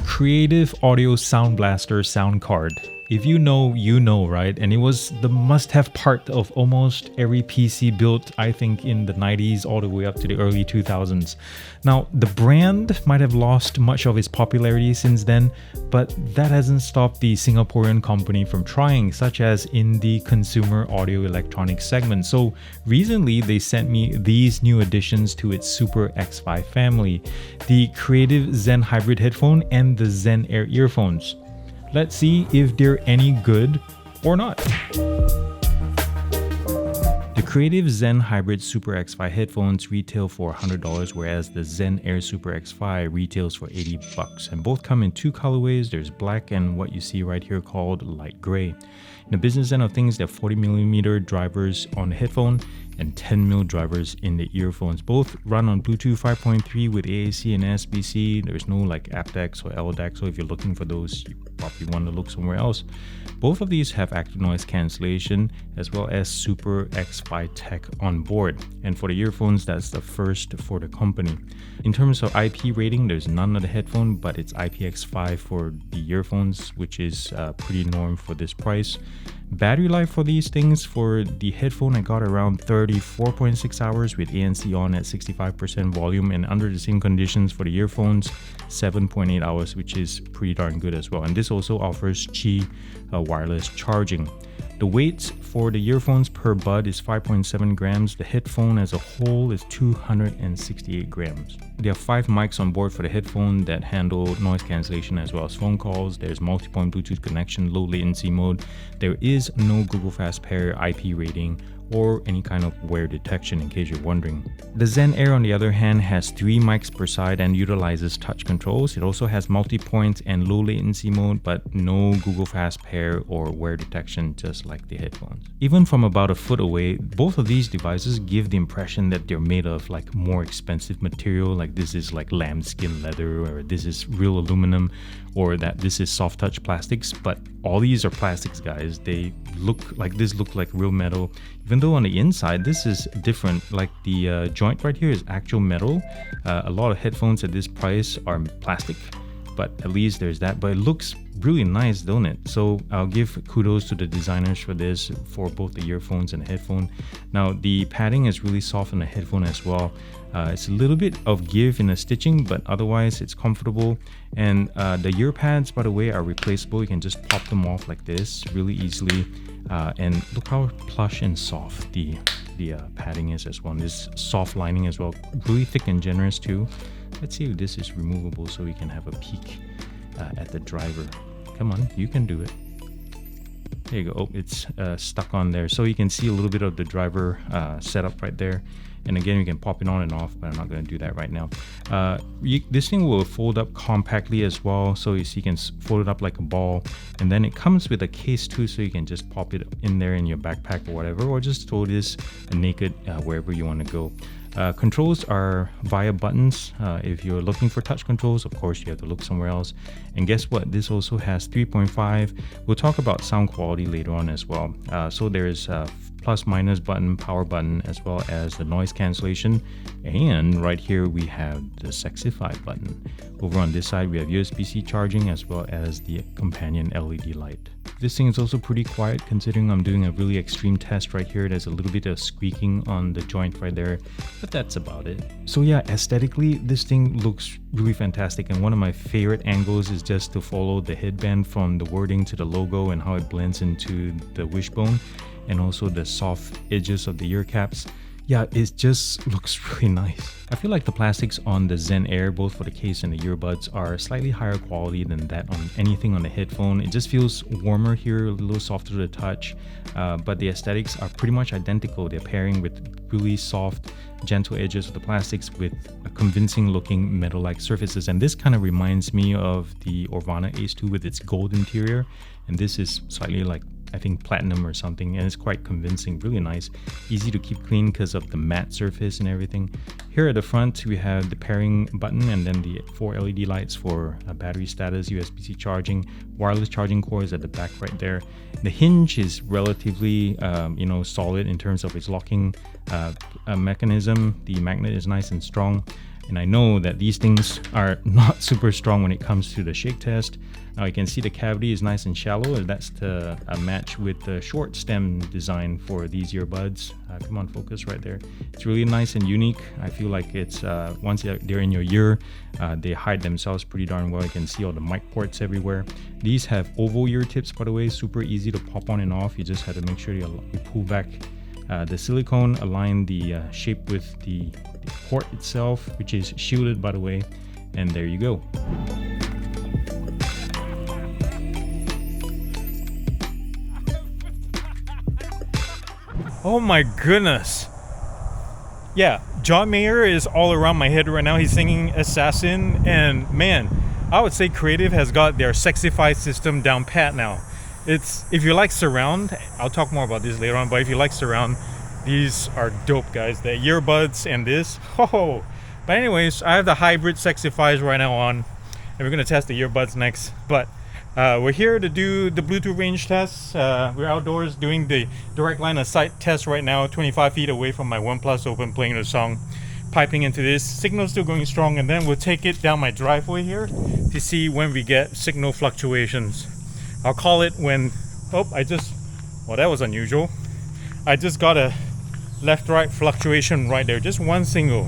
Creative Audio Sound Blaster sound card. If you know, right? And it was the must-have part of almost every PC built, I think, in the 90s all the way up to the early 2000s. Now, the brand might have lost much of its popularity since then, but that hasn't stopped the Singaporean company from trying, such as in the consumer audio electronics segment. So recently, they sent me these new additions to its Super X5 family, the Creative Zen Hybrid headphone and the Zen Air earphones. Let's see if they're any good or not. The Creative Zen Hybrid Super X5 headphones retail for $100, whereas the Zen Air Super X5 retails for $80. And both come in two colorways. There's black and what you see right here called light gray. In the business end of things, there are 40mm drivers on the headphone and 10mm drivers in the earphones. Both run on Bluetooth 5.3 with AAC and SBC. There's no like aptX or LDAC, so if you're looking for those, you probably want to look somewhere else. Both of these have active noise cancellation as well as Super X5 tech on board. And for the earphones, that's the first for the company. In terms of IP rating, there's none of the headphone, but it's IPX5 for the earphones, which is pretty norm for this price. Battery life for these things, for the headphone I got around 34.6 hours with ANC on at 65% volume, and under the same conditions for the earphones 7.8 hours, which is pretty darn good as well. And this also offers Qi wireless charging. The weight for the earphones per bud is 5.7 grams. The headphone as a whole is 268 grams. There are 5 mics on board for the headphone that handle noise cancellation as well as phone calls. There's multi-point Bluetooth connection, low latency mode. There is no Google Fast Pair IP rating or any kind of wear detection, in case you're wondering. The Zen Air, on the other hand, has 3 mics per side and utilizes touch controls. It also has multi-point and low latency mode, but no Google Fast Pair or wear detection, just like the headphones. Even from about a foot away, both of these devices give the impression that they're made of like more expensive material, like this is like lambskin leather, or this is real aluminum, or that this is soft touch plastics. But all these are plastics, guys. They look like real metal, even though on the inside this is different. Like the joint right here is actual metal. A lot of headphones at this price are plastic, but at least there's that. But it looks really nice, don't it? So I'll give kudos to the designers for this, for both the earphones and the headphone. Now the padding is really soft on the headphone as well. It's a little bit of give in the stitching, but otherwise it's comfortable. And the ear pads, by the way, are replaceable. You can just pop them off like this really easily. And look how plush and soft the padding is as well. And this soft lining as well, really thick and generous too. Let's see if this is removable so we can have a peek at the driver. Come on, you can do it. There you go. Oh, it's stuck on there. So you can see a little bit of the driver setup right there. And again, you can pop it on and off, but I'm not going to do that right now. This thing will fold up compactly as well, so you can fold it up like a ball. And then it comes with a case too, so you can just pop it in there in your backpack or whatever, or just throw this naked wherever you want to go. Controls are via buttons. If you're looking for touch controls, of course you have to look somewhere else. And guess what? This also has 3.5. We'll talk about sound quality later on as well. So there's plus minus button, power button, as well as the noise cancellation. And right here we have the SXFI button. Over on this side we have USB-C charging as well as the companion LED light. This thing is also pretty quiet, considering I'm doing a really extreme test right here. There's a little bit of squeaking on the joint right there, but that's about it. So yeah, aesthetically this thing looks really fantastic, and one of my favorite angles is just to follow the headband from the wording to the logo and how it blends into the wishbone, and also the soft edges of the ear caps. Yeah, it just looks really nice. I feel like the plastics on the Zen Air, both for the case and the earbuds, are slightly higher quality than that on anything on the headphone. It just feels warmer here, a little softer to the touch, but the aesthetics are pretty much identical. They're pairing with really soft, gentle edges of the plastics with a convincing looking metal-like surfaces. And this kind of reminds me of the Orvana Ace 2 with its gold interior. And this is slightly like, I think, platinum or something, and it's quite convincing, really nice, easy to keep clean because of the matte surface and everything. Here at the front we have the pairing button, and then the 4 LED lights for battery status, USB-C charging, wireless charging cords at the back right there. The hinge is relatively solid in terms of its locking mechanism. The magnet is nice and strong. And I know that these things are not super strong when it comes to the shake test. Now you can see the cavity is nice and shallow, and that's to match with the short stem design for these earbuds. Come on, focus right there. It's really nice and unique. I feel like it's once they're in your ear, they hide themselves pretty darn well. You can see all the mic ports everywhere. These have oval ear tips, by the way, super easy to pop on and off. You just have to make sure you pull back the silicone, align the shape with the port itself, which is shielded, by the way, and there you go. Oh my goodness. Yeah, John Mayer is all around my head right now. He's singing Assassin, and man, I would say Creative has got their SXFI system down pat now. It's, if you like surround, I'll talk more about this later on, but if you like surround, these are dope, guys. The earbuds and this, oh. But anyways, I have the hybrid SXFIs right now on, and we're gonna test the earbuds next. But we're here to do the Bluetooth range test. We're outdoors doing the direct line of sight test right now, 25 feet away from my OnePlus Open, playing the song, piping into this. Signal still going strong, and then we'll take it down my driveway here to see when we get signal fluctuations. I'll call it when, well, that was unusual. I just got a left-right fluctuation right there, just one single.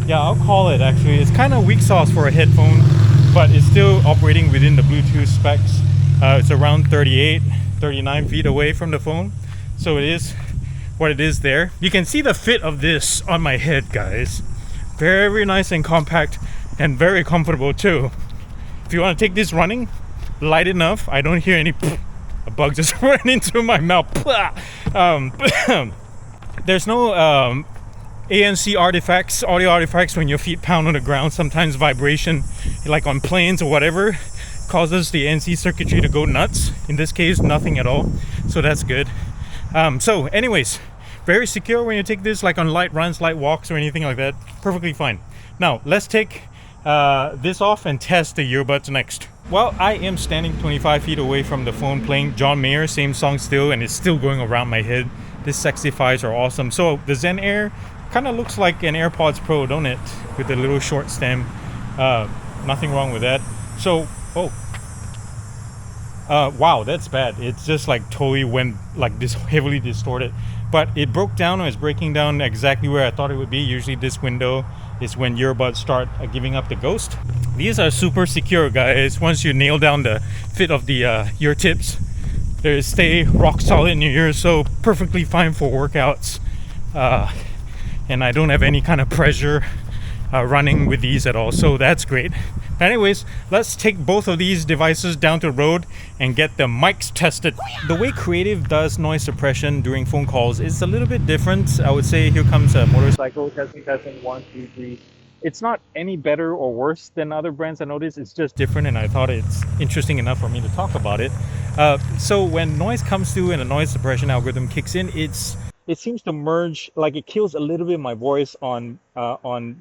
Yeah, I'll call it actually. It's kind of weak sauce for a headphone, but it's still operating within the Bluetooth specs. It's around 38, 39 feet away from the phone. So it is what it is there. You can see the fit of this on my head, guys. Very nice and compact and very comfortable too. If you want to take this running, light enough. I don't hear any a bug just ran into my mouth. There's no ANC artifacts, audio artifacts when your feet pound on the ground. Sometimes vibration, like on planes or whatever, causes the ANC circuitry to go nuts. In this case, nothing at all, so that's good. So anyways, very secure when you take this, like on light runs, light walks, or anything like that. Perfectly fine. Now let's take this off and test the earbuds next. Well, I am standing 25 feet away from the phone, playing John Mayer, same song still, and it's still going around my head. These SXFIs are awesome. So the Zen Air kind of looks like an AirPods Pro, don't it? With the little short stem. Nothing wrong with that. So, wow, that's bad. It's just like totally went like this heavily distorted. But it broke down, or it's breaking down exactly where I thought it would be. Usually this window is when earbuds start giving up the ghost. These are super secure, guys. Once you nail down the fit of the ear tips, they stay rock solid in your ears, so perfectly fine for workouts. And I don't have any kind of pressure running with these at all, so that's great. Anyways, let's take both of these devices down to the road and get the mics tested. The way Creative does noise suppression during phone calls is a little bit different. I would say here comes a motorcycle. Testing, 1, 2, 3. It's not any better or worse than other brands I noticed. It's just different, and I thought it's interesting enough for me to talk about it. So when noise comes through and a noise suppression algorithm kicks in, it seems to merge, like it kills a little bit of my voice on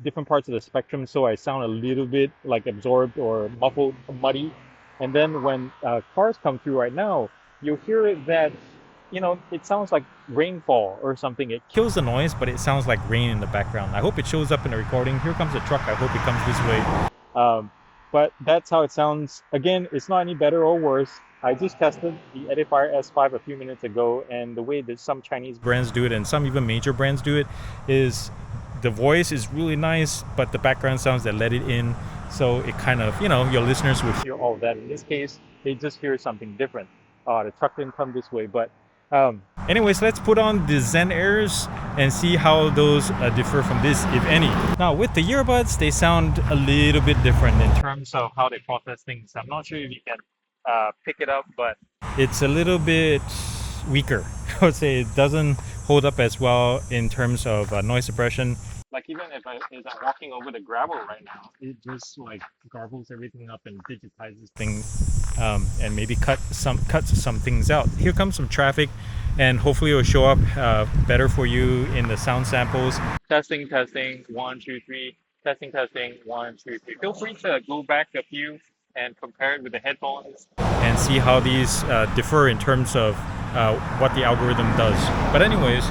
different parts of the spectrum, so I sound a little bit like absorbed or muffled, muddy. And then when cars come through right now, you'll hear it that, you know, it sounds like rainfall or something. It kills the noise, but it sounds like rain in the background. I hope it shows up in the recording. Here comes a truck. I hope it comes this way. But that's how it sounds. Again, it's not any better or worse. I just tested the Edifier S5 a few minutes ago, and the way that some Chinese brands do it, and some even major brands do it, is the voice is really nice, but the background sounds that let it in, so it kind of, you know, your listeners will hear all of that. In this case, they just hear something different. The truck didn't come this way, but anyways, let's put on the Zen Airs and see how those differ from this, if any. Now, with the earbuds, they sound a little bit different in terms of how they process things. I'm not sure if you can pick it up, but it's a little bit weaker. I would say it doesn't hold up as well in terms of noise suppression. Like even if I'm walking over the gravel right now, it just like garbles everything up and digitizes things, and maybe cuts some things out. Here comes some traffic, and hopefully it will show up better for you in the sound samples. Testing, 1, 2, 3. Testing, 1, 2, 3. Feel free to go back a few and compare it with the headphones and see how these differ in terms of what the algorithm does. But anyways,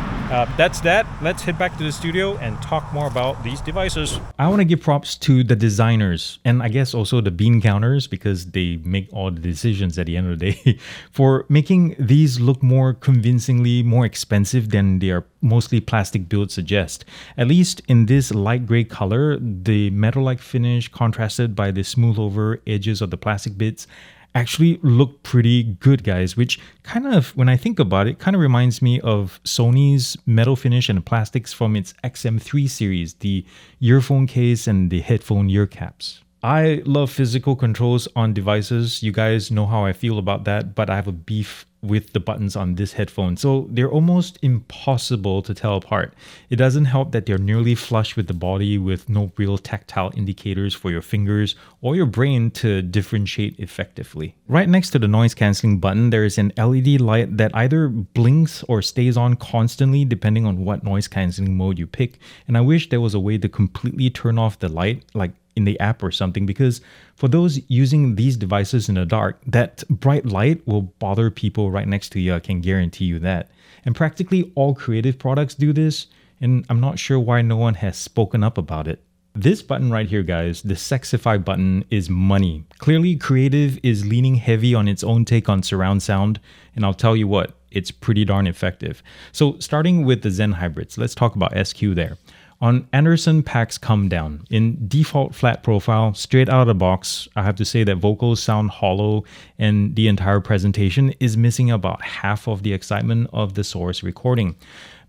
that's that. Let's head back to the studio and talk more about these devices. I want to give props to the designers and I guess also the bean counters, because they make all the decisions at the end of the day, for making these look more convincingly more expensive than their mostly plastic build suggest. At least in this light gray color, the metal-like finish contrasted by the smooth over edges of the plastic bits actually look pretty good, guys, which kind of, when I think about it, kind of reminds me of Sony's metal finish and plastics from its XM3 series, the earphone case and the headphone ear caps. I love physical controls on devices. You guys know how I feel about that, but I have a beef with the buttons on this headphone, so they're almost impossible to tell apart. It doesn't help that they're nearly flush with the body, with no real tactile indicators for your fingers or your brain to differentiate effectively. Right next to the noise cancelling button, there is an LED light that either blinks or stays on constantly depending on what noise cancelling mode you pick, and I wish there was a way to completely turn off the light, like in the app or something, because for those using these devices in the dark, that bright light will bother people right next to you, I can guarantee you that. And practically all creative products do this, and I'm not sure why no one has spoken up about it. This button right here, guys, the SXFI button, is money. Clearly, Creative is leaning heavy on its own take on surround sound, and I'll tell you what, it's pretty darn effective. So starting with the Zen Hybrids, let's talk about SQ there. On Anderson Pack's Come Down, in default flat profile, straight out of the box, I have to say that vocals sound hollow and the entire presentation is missing about half of the excitement of the source recording.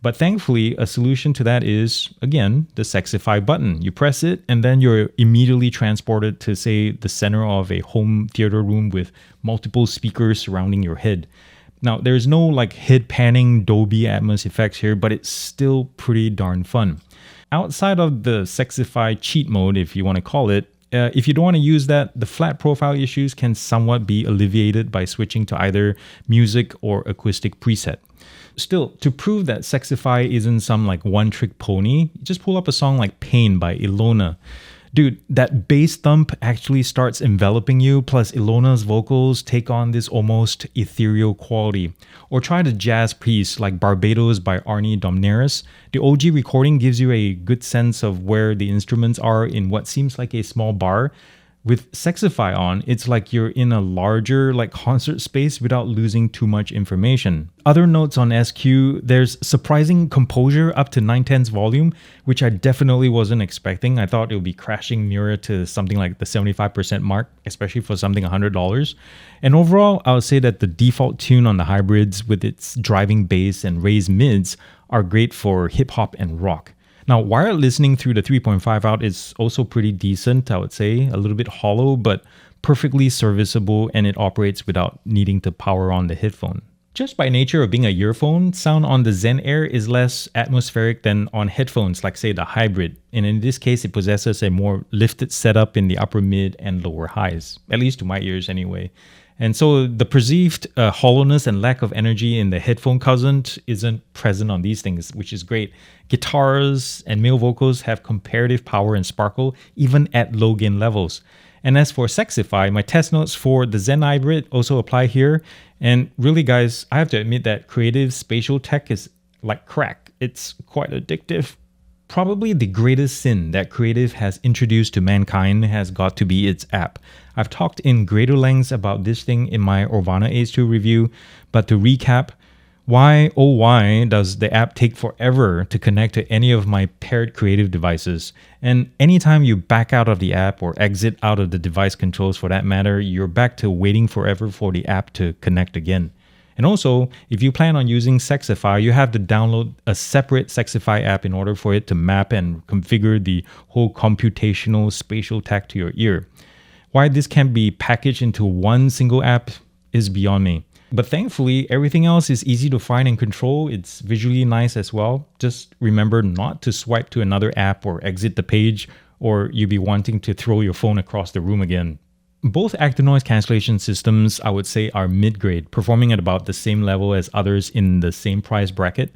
But thankfully, a solution to that is, again, the SXFI button. You press it and then you're immediately transported to, say, the center of a home theater room with multiple speakers surrounding your head. Now, there's no like head panning Dolby Atmos effects here, but it's still pretty darn fun. Outside of the SXFI cheat mode, if you want to call it, if you don't want to use that, the flat profile issues can somewhat be alleviated by switching to either music or acoustic preset. Still, to prove that SXFI isn't some like one-trick pony, just pull up a song like Pain by Ilona. Dude, that bass thump actually starts enveloping you, plus Ilona's vocals take on this almost ethereal quality. Or try the jazz piece like Barbados by Arnie Domneris. The OG recording gives you a good sense of where the instruments are in what seems like a small bar. With SXFI on, it's like you're in a larger like concert space without losing too much information. Other notes on SQ, there's surprising composure up to 9/10 volume, which I definitely wasn't expecting. I thought it would be crashing nearer to something like the 75% mark, especially for something $100. And overall, I would say that the default tune on the hybrids with its driving bass and raised mids are great for hip hop and rock. Now, wired listening through the 3.5 out is also pretty decent, I would say. A little bit hollow, but perfectly serviceable, and it operates without needing to power on the headphone. Just by nature of being a earphone, sound on the Zen Air is less atmospheric than on headphones like, say, the Hybrid. And in this case, it possesses a more lifted setup in the upper mid and lower highs, at least to my ears anyway. And so the perceived hollowness and lack of energy in the headphone cousin isn't present on these things, which is great. Guitars and male vocals have comparative power and sparkle, even at low gain levels. And as for SXFI, my test notes for the Zen Hybrid also apply here. And really, guys, I have to admit that Creative's spatial tech is like crack. It's quite addictive. Probably the greatest sin that Creative has introduced to mankind has got to be its app. I've talked in greater lengths about this thing in my Orvana Ace 2 review, but to recap, why oh why does the app take forever to connect to any of my paired Creative devices? And anytime you back out of the app or exit out of the device controls for that matter, you're back to waiting forever for the app to connect again. And also, if you plan on using SXFI, you have to download a separate SXFI app in order for it to map and configure the whole computational spatial tech to your ear. Why this can't be packaged into one single app is beyond me. But thankfully, everything else is easy to find and control. It's visually nice as well. Just remember not to swipe to another app or exit the page, or you'll be wanting to throw your phone across the room again. Both active noise cancellation systems, I would say, are mid-grade, performing at about the same level as others in the same price bracket.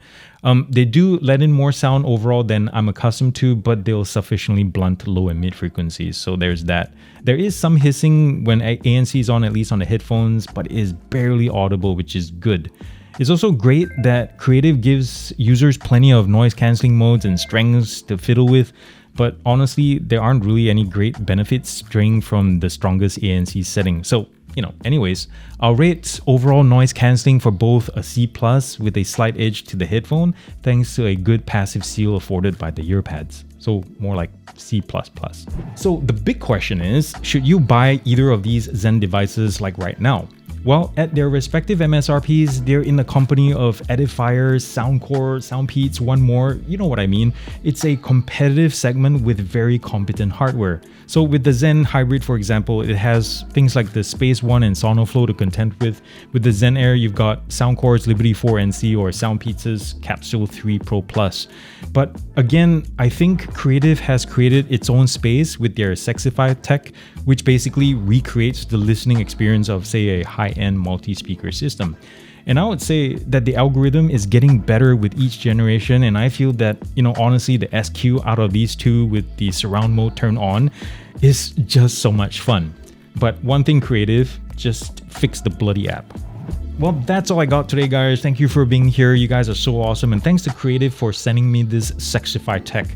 They do let in more sound overall than I'm accustomed to, but they'll sufficiently blunt low and mid frequencies, so there's that. There is some hissing when ANC is on, at least on the headphones, but it is barely audible, which is good. It's also great that Creative gives users plenty of noise cancelling modes and strengths to fiddle with, but honestly, there aren't really any great benefits straying from the strongest ANC setting. So, anyways, I'll rate overall noise cancelling for both a C+ with a slight edge to the headphone, thanks to a good passive seal afforded by the ear pads. So more like C++. So the big question is, should you buy either of these Zen devices like right now? Well, at their respective MSRPs, they're in the company of Edifier, Soundcore, Soundpeats, one more, you know what I mean. It's a competitive segment with very competent hardware. So with the Zen Hybrid, for example, it has things like the Space One and Sonoflow to contend with. With the Zen Air, you've got Soundcore's Liberty 4 NC or Soundpeats' Capsule 3 Pro Plus. But again, I think Creative has created its own space with their SXFI tech, which basically recreates the listening experience of, say, a high-end multi-speaker system. And I would say that the algorithm is getting better with each generation, and I feel that, honestly, the SQ out of these two with the surround mode turned on is just so much fun. But one thing, Creative, just fix the bloody app. Well, that's all I got today, guys. Thank you for being here. You guys are so awesome, and thanks to Creative for sending me this SXFI tech.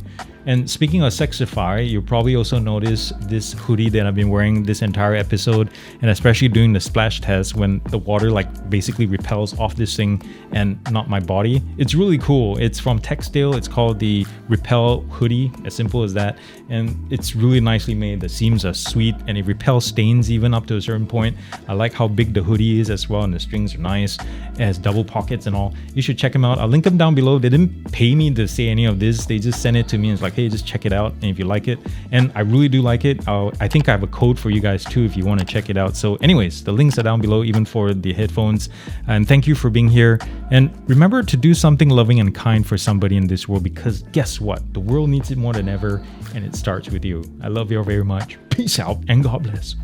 And speaking of SXFI, you'll probably also notice this hoodie that I've been wearing this entire episode, and especially during the splash test when the water basically repels off this thing and not my body. It's really cool. It's from Textale. It's called the Repel hoodie, as simple as that. And it's really nicely made. The seams are sweet and it repels stains even up to a certain point. I like how big the hoodie is as well, and the strings are nice. It has double pockets and all. You should check them out. I'll link them down below. They didn't pay me to say any of this. They just sent it to me and it's like, hey, just check it out, and if you like it, and I really do like it, I think I have a code for you guys too if you want to check it out. So anyways, the links are down below even for the headphones, and thank you for being here, and remember to do something loving and kind for somebody in this world, because guess what, the world needs it more than ever, and it starts with you. I love you all very much. Peace out and God bless.